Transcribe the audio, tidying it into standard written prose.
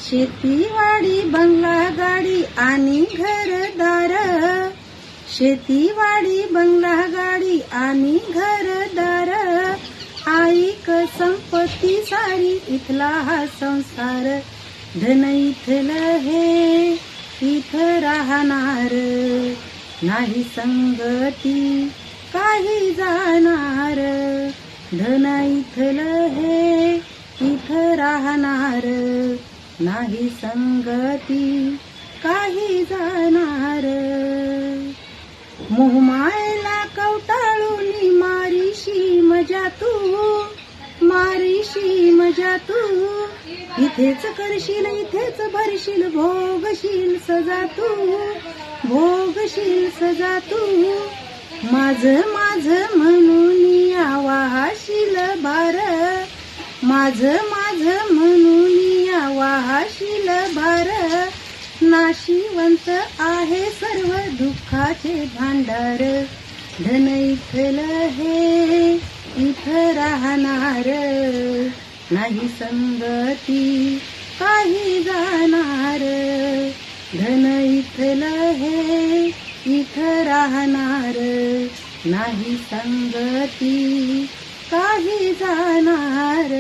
शेतीवाडी बंगला गाडी आणि घरदार, शेतीवाडी बंगला गाडी आणि घरदार, ऐक संपत्ती सारी इथला हा संसार, धन इथलं हे इथं राहणार, नाही संगती काही जाणार, धन इथलं हे इथं राहणार, नाही संगती काही जाणार. मोहमायला कवटाळून मारीशी मजा तू, मारीशी मजा तू, इथेच करशील इथेच भरशील भोगशील सजा तू, भोगशील सजा तू, माझं माझं म्हणून वाहशील भार, माझं माझं म्हणून वाहशील भार, नाशिवंत आहे सर्व दुःखाचे भांडार, धन इथलं हे इथं राहणार, नाही संगती काही जाणार, धन इथलं हे इथं राहणार, नाही संगती काही जाणार.